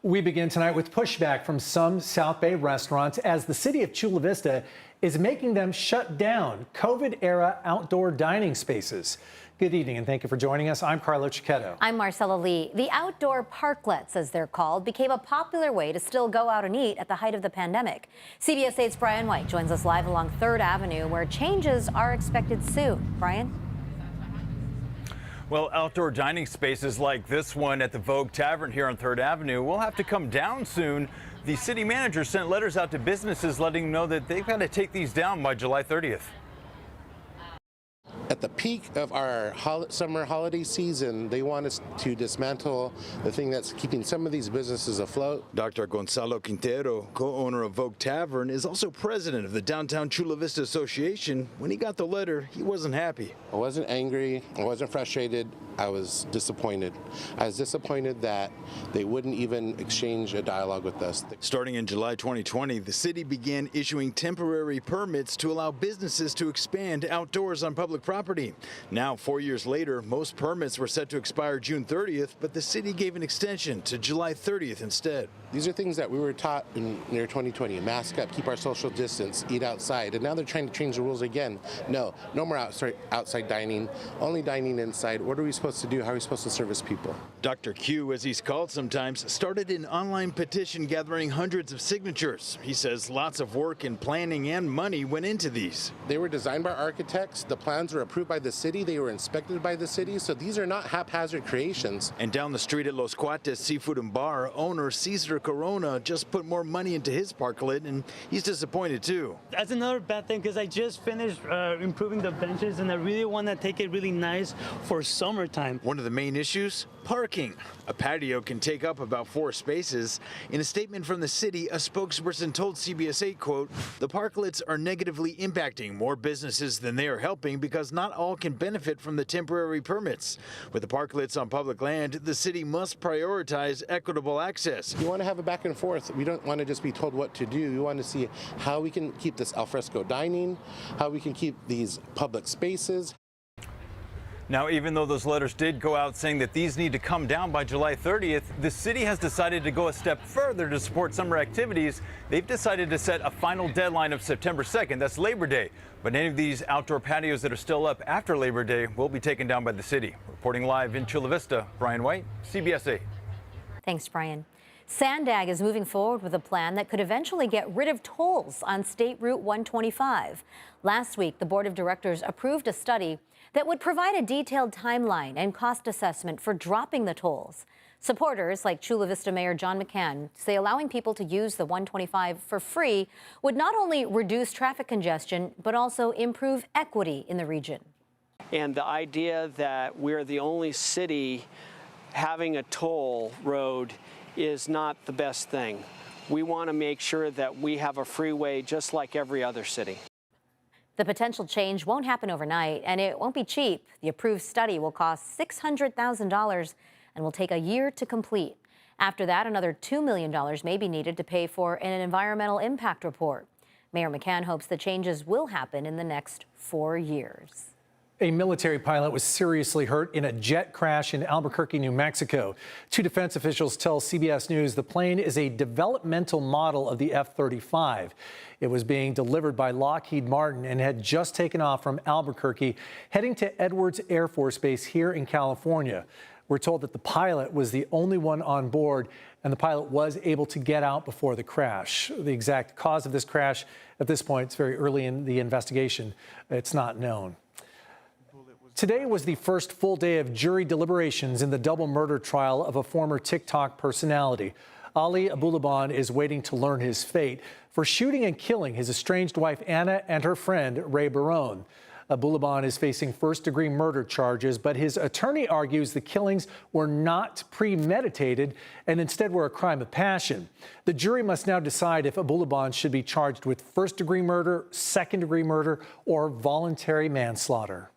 We begin tonight with pushback from some South Bay restaurants as the city of Chula Vista is making them shut down COVID-era outdoor dining spaces. Good evening and thank you for joining us. I'm Carlo Cicchetto. I'm Marcella Lee. The outdoor parklets, as they're called, became a popular way to still go out and eat at the height of the pandemic. CBS 8's Brian White joins us live along 3rd Avenue, where changes are expected soon. Brian? Well, outdoor dining spaces like this one at the Vogue Tavern here on 3rd Avenue will have to come down soon. The city manager sent letters out to businesses letting them know that they've got to take these down by July 30th. At the peak of our summer holiday season, they want us to dismantle the thing that's keeping some of these businesses afloat. Dr. Gonzalo Quintero, co-owner of Vogue Tavern, is also president of the Downtown Chula Vista Association. When he got the letter, he wasn't happy. I wasn't angry, I wasn't frustrated, I was disappointed. I was disappointed that they wouldn't even exchange a dialogue with us. Starting in July 2020, the city began issuing temporary permits to allow businesses to expand outdoors on public property. Now, 4 years later, most permits were set to expire June 30th, but the city gave an extension to July 30th instead. These are things that we were taught in near 2020. Mask up, keep our social distance, eat outside, and now they're trying to change the rules again. No more outside dining, only dining inside. What are we supposed to do? How are we supposed to service people? Dr. Q, as he's called sometimes, started an online petition gathering hundreds of signatures. He says lots of work and planning and money went into these. They were designed by architects. The plans were approved by the city. They were inspected by the city. So these are not haphazard creations. And down the street at Los Cuates Seafood and Bar, owner Cesar Corona just put more money into his parklet, and he's disappointed too. That's another bad thing because I just finished improving the benches, and I really want to take it really nice for summertime. One of the main issues? Parking. A patio can take up about 4 spaces. In a statement from the city, a spokesperson told CBS 8, quote, "The parklets are negatively impacting more businesses than they are helping because not all can benefit from the temporary permits. With the parklets on public land, the city must prioritize equitable access." You want to have a back and forth. We don't want to just be told what to do. We want to see how we can keep this alfresco dining, how we can keep these public spaces. Now, even though those letters did go out saying that these need to come down by July 30th, the city has decided to go a step further to support summer activities. They've decided to set a final deadline of September 2nd. That's Labor Day. But any of these outdoor patios that are still up after Labor Day will be taken down by the city. Reporting live in Chula Vista, Brian White, CBS 8. Thanks, Brian. Sandag is moving forward with a plan that could eventually get rid of tolls on State Route 125. Last week, the board of directors approved a study that would provide a detailed timeline and cost assessment for dropping the tolls. Supporters like Chula Vista Mayor John McCann say allowing people to use the 125 for free would not only reduce traffic congestion, but also improve equity in the region. And the idea that we're the only city having a toll road is not the best thing. We want to make sure that we have a freeway just like every other city. The potential change won't happen overnight, and it won't be cheap. The approved study will cost $600,000 and will take a year to complete. After that, another $2 million may be needed to pay for an environmental impact report. Mayor McCann hopes the changes will happen in the next 4 years. A military pilot was seriously hurt in a jet crash in Albuquerque, New Mexico. 2 defense officials tell CBS News the plane is a developmental model of the F-35. It was being delivered by Lockheed Martin and had just taken off from Albuquerque, heading to Edwards Air Force Base here in California. We're told that the pilot was the only one on board, and the pilot was able to get out before the crash. The exact cause of this crash, at this point, it's very early in the investigation. It's not known. Today was the first full day of jury deliberations in the double murder trial of a former TikTok personality. Ali Abulaban is waiting to learn his fate for shooting and killing his estranged wife Anna and her friend Ray Barone. Abulaban is facing first-degree murder charges, but his attorney argues the killings were not premeditated and instead were a crime of passion. The jury must now decide if Abulaban should be charged with first-degree murder, second-degree murder, or voluntary manslaughter.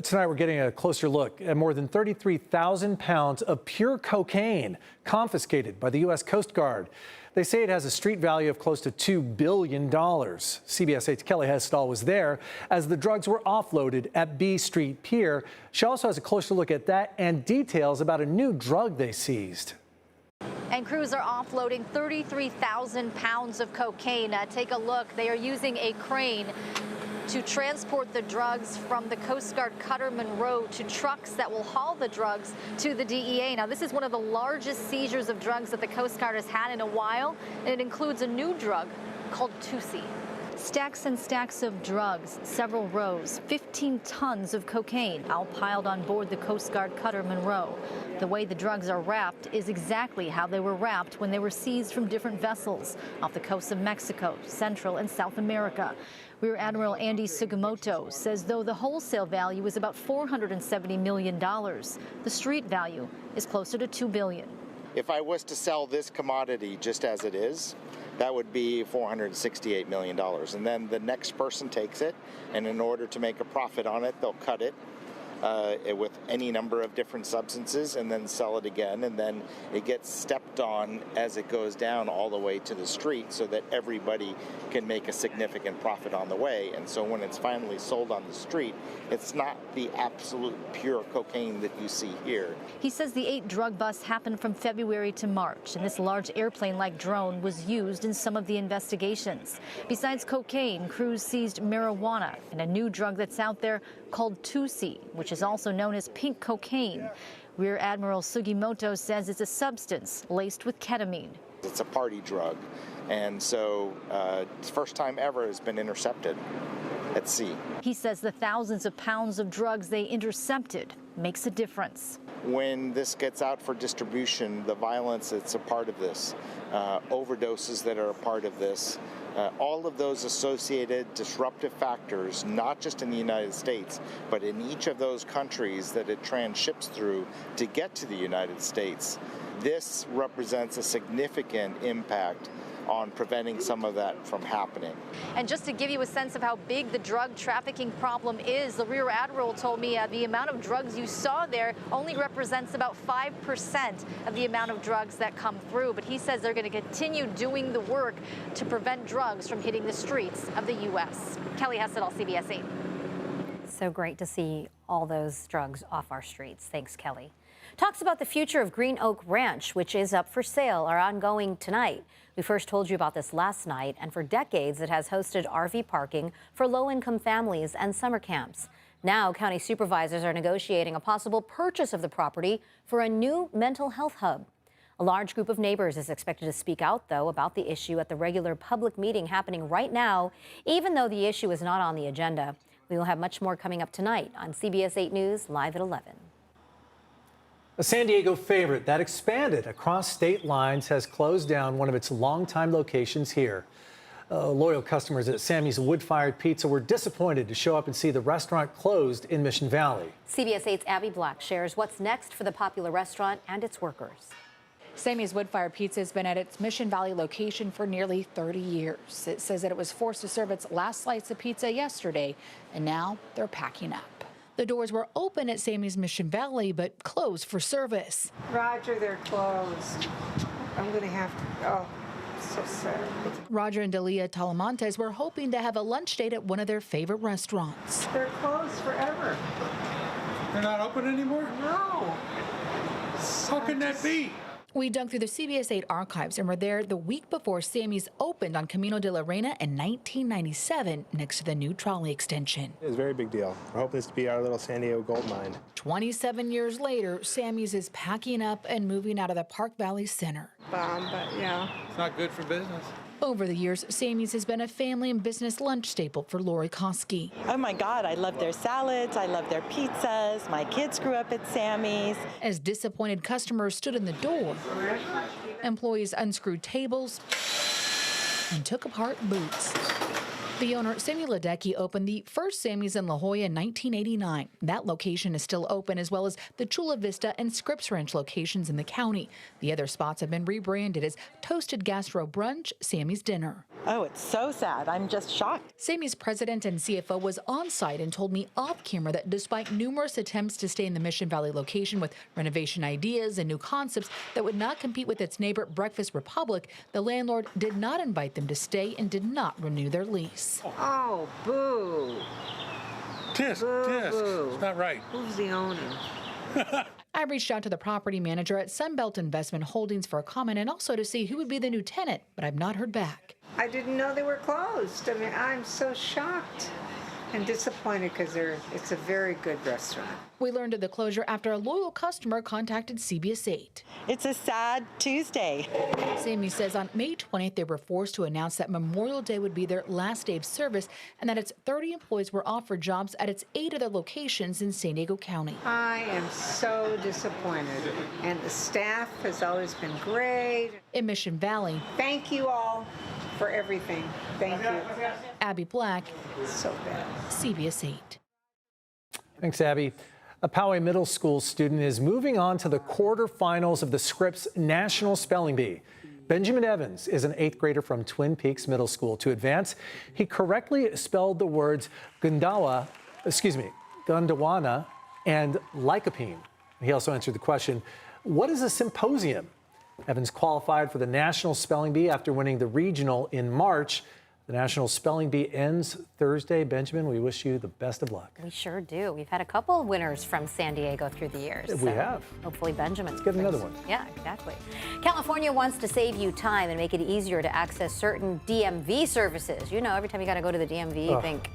Tonight, we're getting a closer look at more than 33,000 pounds of pure cocaine confiscated by the U.S. Coast Guard. They say it has a street value of close to $2 billion. CBS 8's Kelly Hestall was there as the drugs were offloaded at B Street Pier. She also has a closer look at that and details about a new drug they seized. And crews are offloading 33,000 pounds of cocaine. Take a look. They are using a crane to transport the drugs from the Coast Guard Cutter Monroe to trucks that will haul the drugs to the DEA. Now, this is one of the largest seizures of drugs that the Coast Guard has had in a while, and it includes a new drug called 2C. Stacks and stacks of drugs, several rows, 15 tons of cocaine, all piled on board the Coast Guard Cutter Monroe. The way the drugs are wrapped is exactly how they were wrapped when they were seized from different vessels off the coasts of Mexico, Central and South America. Rear Admiral Andy Sugimoto says though the wholesale value is about $470 million, the street value is closer to $2 billion. If I was to sell this commodity just as it is, that would be $468 million. And then the next person takes it, and in order to make a profit on it, they'll cut it with any number of different substances and then sell it again. And then it gets stepped on as it goes down all the way to the street so that everybody can make a significant profit on the way. And so when it's finally sold on the street, it's not the absolute pure cocaine that you see here. He says the 8 drug busts happened from February to March, and this large airplane-like drone was used in some of the investigations. Besides cocaine, crews seized marijuana and a new drug that's out there called 2C, which is also known as pink cocaine. Rear Admiral Sugimoto says it's a substance laced with ketamine. It's a party drug, and so it's the first time ever it's been intercepted at sea. He says the thousands of pounds of drugs they intercepted makes a difference. When this gets out for distribution, the violence that's a part of this, overdoses that are a part of this, all of those associated disruptive factors, not just in the United States, but in each of those countries that it transships through to get to the United States, this represents a significant impact on preventing some of that from happening. And just to give you a sense of how big the drug trafficking problem is, the Rear Admiral told me the amount of drugs you saw there only represents about 5% of the amount of drugs that come through. But he says they're going to continue doing the work to prevent drugs from hitting the streets of the U.S. Kelly Hessedall, CBS 8. So great to see all those drugs off our streets. Thanks, Kelly. Talks about the future of Green Oak Ranch, which is up for sale, are ongoing tonight. We first told you about this last night, and for decades it has hosted RV parking for low-income families and summer camps. Now, county supervisors are negotiating a possible purchase of the property for a new mental health hub. A large group of neighbors is expected to speak out, though, about the issue at the regular public meeting happening right now, even though the issue is not on the agenda. We will have much more coming up tonight on CBS 8 News, live at 11. A San Diego favorite that expanded across state lines has closed down one of its longtime locations here. Loyal customers at Sammy's Wood-Fired Pizza were disappointed to show up and see the restaurant closed in Mission Valley. CBS 8's Abby Black shares what's next for the popular restaurant and its workers. Sammy's Wood-Fired Pizza has been at its Mission Valley location for nearly 30 years. It says that it was forced to serve its last slice of pizza yesterday, and now they're packing up. The doors were open at Sammy's Mission Valley, but closed for service. Roger, they're closed. I'm going to have to go. So sad. Roger and Delia Talamantes were hoping to have a lunch date at one of their favorite restaurants. They're closed forever. They're not open anymore? No. How can that be? We dug through the CBS 8 archives and were there the week before Sammy's opened on Camino de la Reina in 1997 next to the new trolley extension. It's a very big deal. We're hoping this to be our little San Diego gold mine. 27 years later, Sammy's is packing up and moving out of the Park Valley Center. Bomb, but yeah. It's not good for business. Over the years, Sammy's has been a family and business lunch staple for Lori Koski. Oh my God, I love their salads, I love their pizzas. My kids grew up at Sammy's. As disappointed customers stood in the door, employees unscrewed tables and took apart booths. The owner, Sammy Ledecky, opened the first Sammy's in La Jolla in 1989. That location is still open, as well as the Chula Vista and Scripps Ranch locations in the county. The other spots have been rebranded as Toasted Gastro Brunch, Sammy's Dinner. Oh, it's so sad. I'm just shocked. Sammy's president and CFO was on site and told me off camera that despite numerous attempts to stay in the Mission Valley location with renovation ideas and new concepts that would not compete with its neighbor Breakfast Republic, the landlord did not invite them to stay and did not renew their lease. Oh, boo. Tisk. It's not right. Who's the owner? I reached out to the property manager at Sunbelt Investment Holdings for a comment and also to see who would be the new tenant, but I've not heard back. I didn't know they were closed. I mean, I'm so shocked and disappointed because it's a very good restaurant. We learned of the closure after a loyal customer contacted CBS 8. It's a sad Tuesday. Samy says on May 20th, they were forced to announce that Memorial Day would be their last day of service and that its 30 employees were offered jobs at its 8 other locations in San Diego County. I am so disappointed. And the staff has always been great. In Mission Valley, Thank you all for everything. Thank you. Abby Black, So bad. CBS 8. Thanks, Abby. A Poway Middle School student is moving on to the quarterfinals of the Scripps National Spelling Bee. Benjamin Evans is an 8th grader from Twin Peaks Middle School. To advance, he correctly spelled the words Gondwana and lycopene. He also answered the question, what is a symposium? Evans qualified for the National Spelling Bee after winning the regional in March. The National Spelling Bee ends Thursday. Benjamin, we wish you the best of luck. We sure do. We've had a couple of winners from San Diego through the years. We have. Hopefully Benjamin. Let's get another one. Yeah, exactly. California wants to save you time and make it easier to access certain DMV services. You know, every time you got to go to the DMV, you think,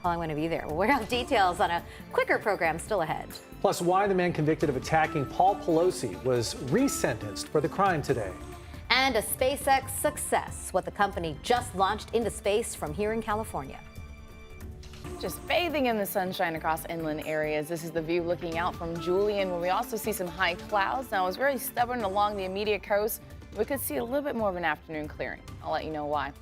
oh, I'm going to be there. Well, we're going to have details on a quicker program still ahead. Plus, why the man convicted of attacking Paul Pelosi was resentenced for the crime today. And a SpaceX success, what the company just launched into space from here in California. Just bathing in the sunshine across inland areas. This is the view looking out from Julian, where we also see some high clouds. Now, it's very stubborn along the immediate coast. We could see a little bit more of an afternoon clearing. I'll let you know why